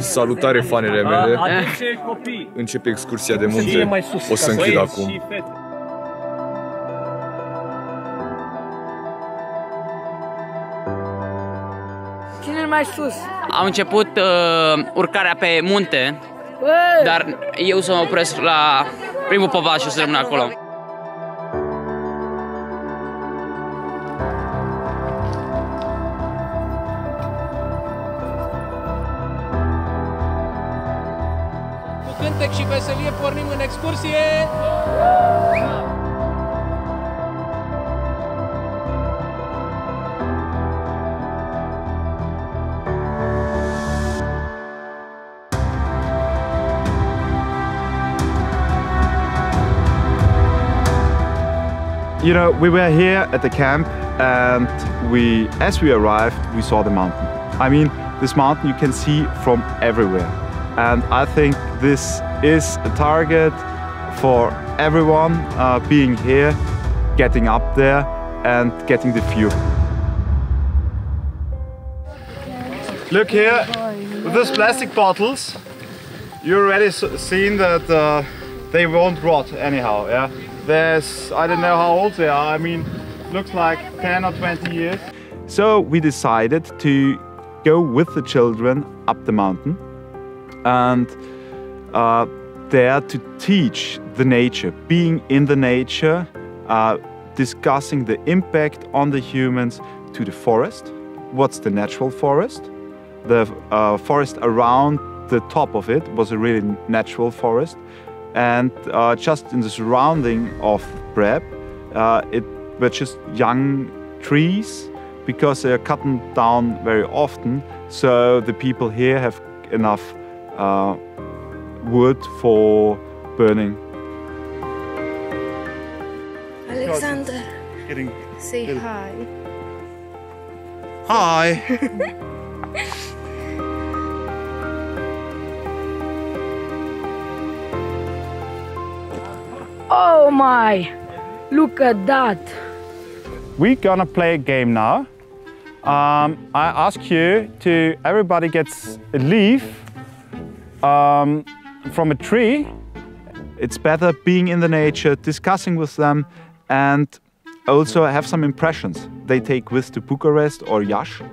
Salutare, fanele mele. Atenție, copii! Începe excursia de munte. O să închid acum. Cine mai sus? Am început urcarea pe munte, dar eu să mă opresc la primul povaș și o să rămân acolo. Cu cântec și veselie pornim în excursie! You know, we were here at the camp and as we arrived, we saw the mountain. I mean, this mountain you can see from everywhere. And I think this is a target for everyone being here, getting up there and getting the view. Look here, with these plastic bottles, you already seen that they won't rot anyhow, yeah? There's, I don't know how old they are, I mean, looks like 10 or 20 years. So we decided to go with the children up the mountain and there to teach the nature, being in the nature, discussing the impact on the humans to the forest. What's the natural forest? The forest around the top of it was a really natural forest. And just in the surrounding of Breb, it were just young trees because they are cut down very often. So the people here have enough wood for burning. Alexandru, say hi. Hi! Oh my! Look at that! We're gonna play a game now. I ask you to, everybody gets a leaf from a tree. It's better being in the nature, discussing with them, and also have some impressions they take with to Bucharest or Iași.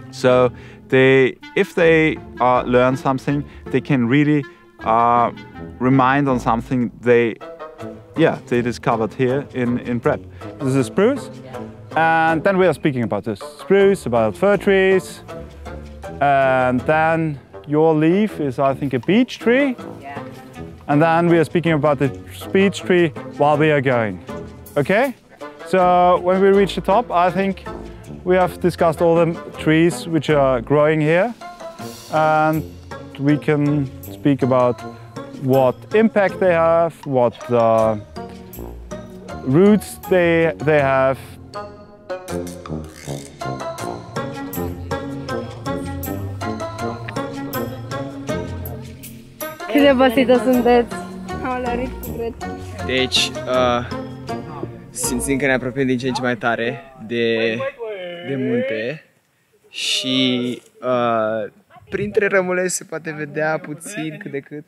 So if they learn something, they can really remind on something they discovered here in Breb. This is a spruce, and then we are speaking about the spruce, about fir trees, and then your leaf is, I think, a beech tree, and then we are speaking about the beech tree while we are going. Okay? So when we reach the top, I think we have discussed all the trees which are growing here, and we can speak about what impact they have, what roots they have. Cât de obosită sunteți? Am lărit cu cred. Deci, simțim că ne apropiem din ce în ce mai tare de munte și printre rămulezi se poate vedea puțin cât de cât.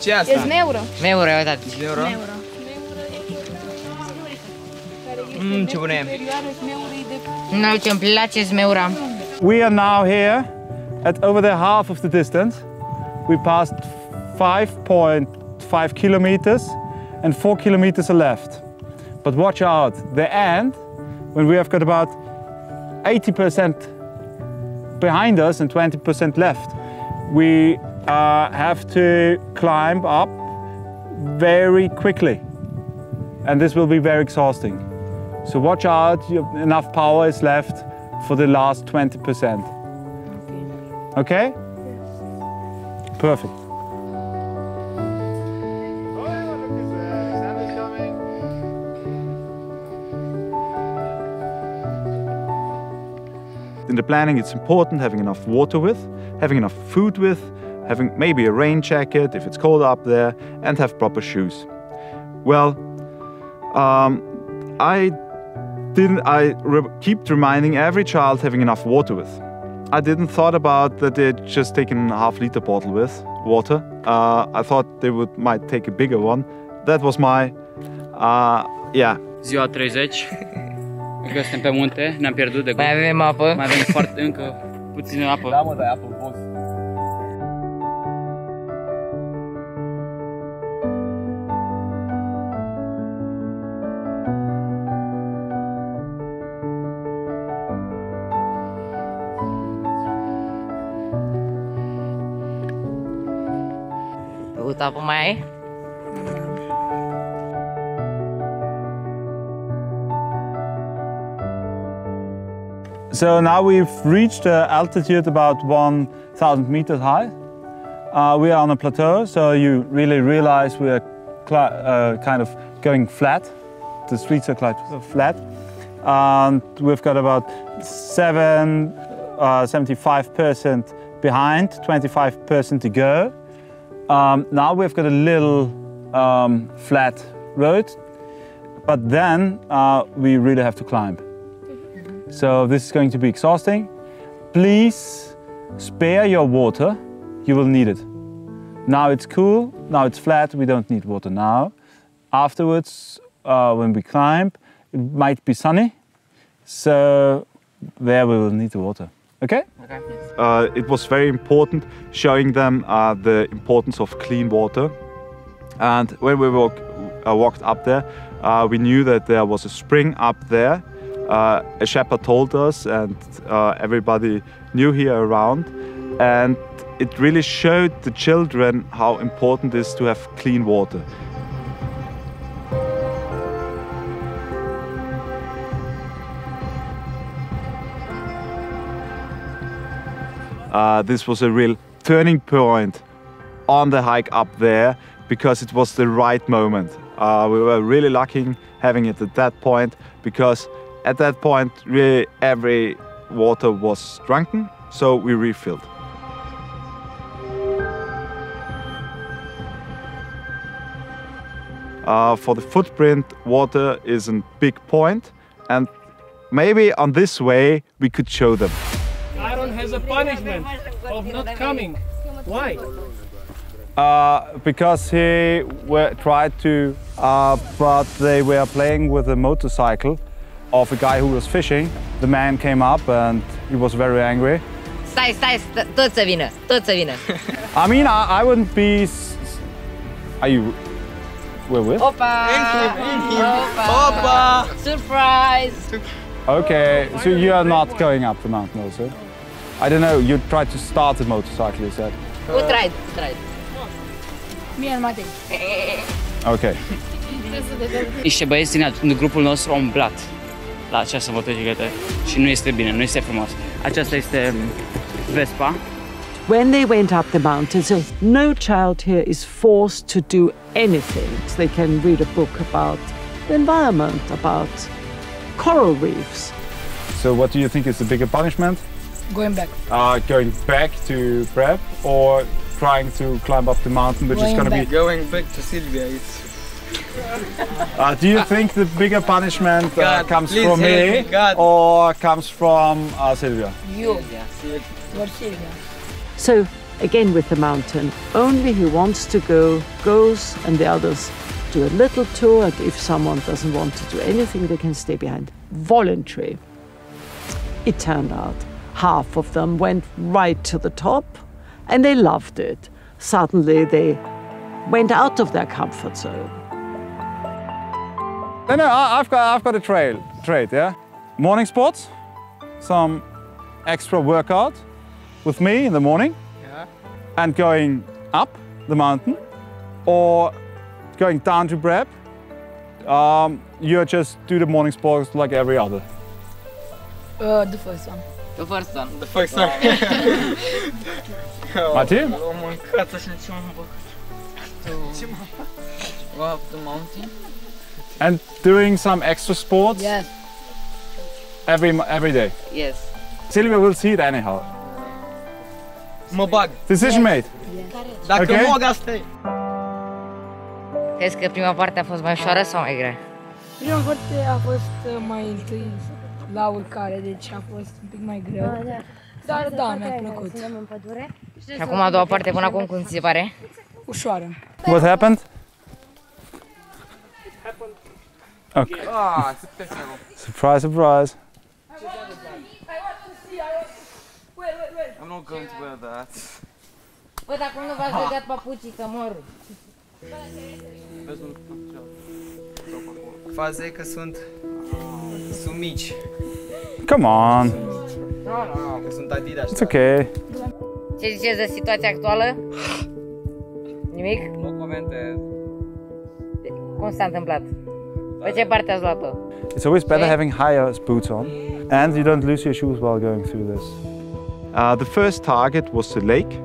Ce asta? E zmeură. Zmeură, uitați. Zmeură? Ce bună e. Uite, îmi place zmeura. We are now here at over the half of the distance. We passed 5.5 kilometers and 4 kilometers are left. But watch out, the end, when we have got about 80% behind us and 20% left, we have to climb up very quickly. And this will be very exhausting. So watch out, enough power is left for the last 20%. Okay? Perfect. In the planning, it's important having enough water with, having enough food with, having maybe a rain jacket if it's cold up there, and have proper shoes. Well, I keep reminding every child having enough water with. I didn't thought about that they'd just taken a half-liter bottle with water. I thought they might take a bigger one. That was my, yeah. Ziua 30. Încă suntem pe munte, ne-am pierdut de gând. Mai avem apă? Mai avem încă puțină apă. Da, mă, dai apă în box. Băut apă mai ai? So now we've reached altitude about 1,000 meters high. We are on a plateau, so you really realize we are kind of going flat. The streets are quite flat. And we've got about 75% behind, 25% to go. Now we've got a little flat road, but then we really have to climb. So this is going to be exhausting. Please spare your water, you will need it. Now it's cool, now it's flat, we don't need water now. Afterwards, when we climb, it might be sunny, so there we will need the water. Okay? Okay. It was very important showing them the importance of clean water. And when we walked up there, we knew that there was a spring up there. A shepherd told us, and everybody knew here around. And it really showed the children how important it is to have clean water. This was a real turning point on the hike up there because it was the right moment. We were really lucky having it at that point because at that point really every water was drunken, so we refilled. For the footprint, water is a big point, and maybe on this way we could show them. Aaron has a punishment of not coming. Why? Because he tried to, but they were playing with a motorcycle of a guy who was fishing. The man came up and he was very angry. Stai, tot să vină, tot să vină. I mean, I wouldn't be... Are you... We're with? Opa! Opa! Surprise! Okay, so you are not going up the mountain also? I don't know, you tried to start the motorcycle, you said? Who tried? Me and Matei. Okay. Niște băieți din grupul nostru au umblat la această motocicletă și nu este bine, nu este frumos. Aceasta este Vespa. When they went up the mountain, so no child here is forced to do anything. So they can read a book about the environment, about coral reefs. So what do you think is the bigger punishment? Going back. Going back to Breb or trying to climb up the mountain, which is going to be... Going back to Silvia. Do you think the bigger punishment comes from me or comes from Silvia? You. Or Silvia. So again with the mountain, only who wants to go goes, and the others do a little tour, and if someone doesn't want to do anything, they can stay behind. Voluntary. It turned out half of them went right to the top and they loved it. Suddenly they went out of their comfort zone. No, I've got a trade, yeah? Morning sports, some extra workout with me in the morning, yeah, and going up the mountain or going down to Breb. You just do the morning sports like every other. The first one. The first one. The first one. Martin? Go up the mountain. And doing some extra sports? Yes. Every day? Yes. Silvia will see it anyhow. Mă bag. Decision made? Dacă okay. mog, asta e. Crezi că prima parte a fost mai ușoară sau mai grea? Prima parte a fost mai întâi la urcare, deci a fost un pic mai greu. Dar da, mi-a plăcut. Și acum a doua parte până acum, cum ți se pare? Ușoară. What happened? Okay. Surprise, surprise. I'm not going to wear that. Bă, dacă nu v-ați legat papucii, că mor. Faza e că sunt mici. Come on. Că sunt Adidas. It's okay. Ce ziceți de situația actuală? Nimic? Nu comentez. Cum s-a întâmplat? Pe ce parte ați luat-o? It's always better having higher boots on, and you don't lose your shoes while going through this. The first target was the lake,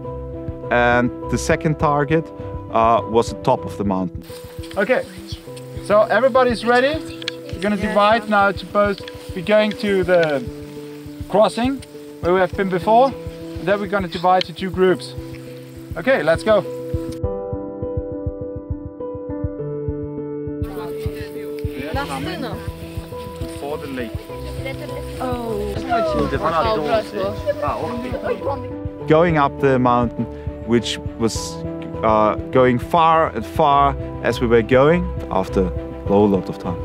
and the second target was the top of the mountain. Okay, so everybody's ready. We're going to divide now to both be going to the crossing where we have been before, and then we're going to divide to two groups. Okay, let's go. For the lake. Going up the mountain, which was going far and far as we were going after a whole lot of time.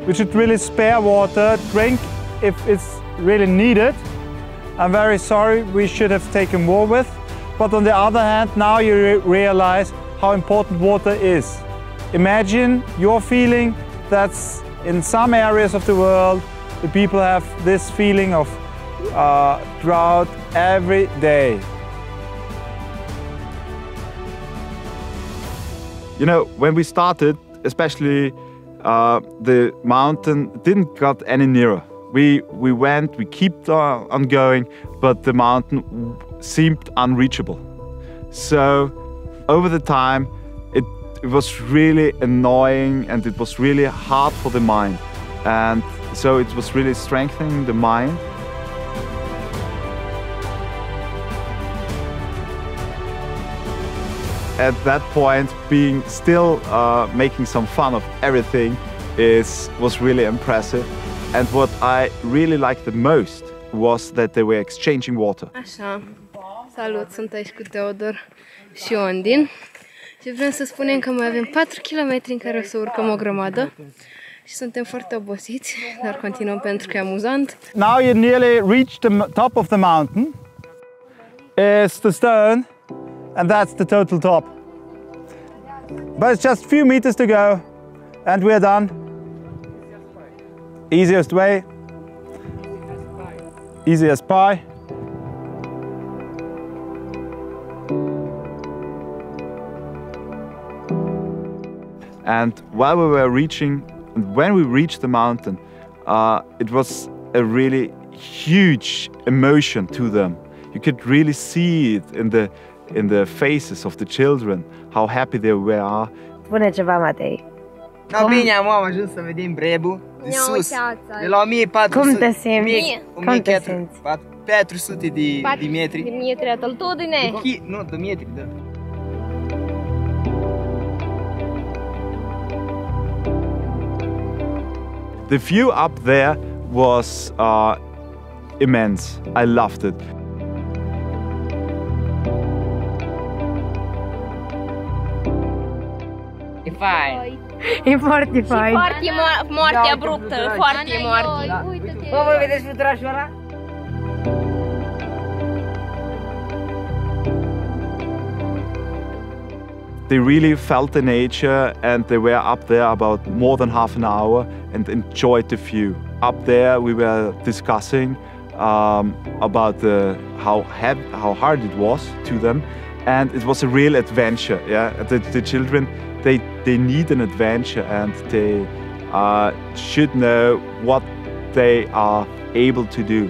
We should really spare water, drink if it's really needed. I'm very sorry, we should have taken more with. But on the other hand, now you realize how important water is. Imagine your feeling that's in some areas of the world, the people have this feeling of drought every day. You know, when we started, especially the mountain didn't get any nearer. We went, we kept on going, but the mountain seemed unreachable. So over the time, it was really annoying and it was really hard for the mind. And so it was really strengthening the mind. At that point, being still making some fun of everything was really impressive. And what I really liked the most was that they were exchanging water. Așa, salut, sunt aici cu Teodor și Ondin. Și vrem să spunem că mai avem 4 km în care o să urcăm o grămadă. Și suntem foarte obosiți, dar continuăm pentru că e amuzant. Now you nearly reached the top of the mountain. It's the stone, and that's the total top. But it's just a few meters to go, and we're done. Easiest way. Easy as pie. And while we were reaching, and when we reached the mountain, it was a really huge emotion to them. You could really see it in the faces of the children, how happy they were. Spune ceva, Matei. Da, bine, am ajuns să vedem Brebul de sus, de la 1400. Cum te simți? Cum te simți? 400 de metri. De metri, altitudine? Nu, de metri, da. The view up there was immense. I loved it. E fain. E foarte fain. Foarte moarte abruptă, foarte moarte. Bă, voi vedeți fluturașul ăla? They really felt the nature and they were up there about more than half an hour and enjoyed the view. Up there we were discussing about how hard it was to them, and it was a real adventure. Yeah, the children, they need an adventure and they should know what they are able to do.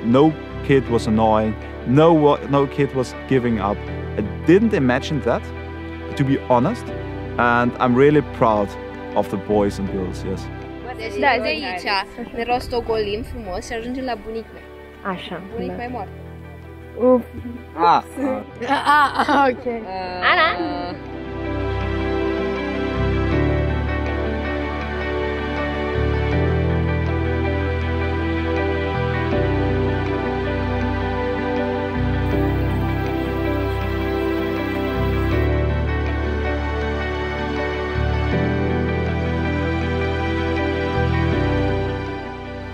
No kid was annoying, no kid was giving up. I didn't imagine that, to be honest, and I'm really proud of the boys and girls, yes. Deci de aici ne rostogolim frumos și ajungem la bunic meu. Așa. Bunic mai moarte. Uf. Ok. Ana?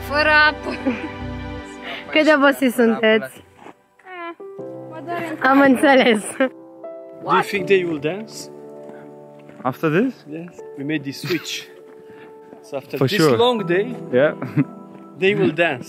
Fără apă. Cât de obosiți sunteți? Am înțeles. Do you think they will dance? After this? Yes. We made this switch. So after For this sure. long day, Yeah. they will dance.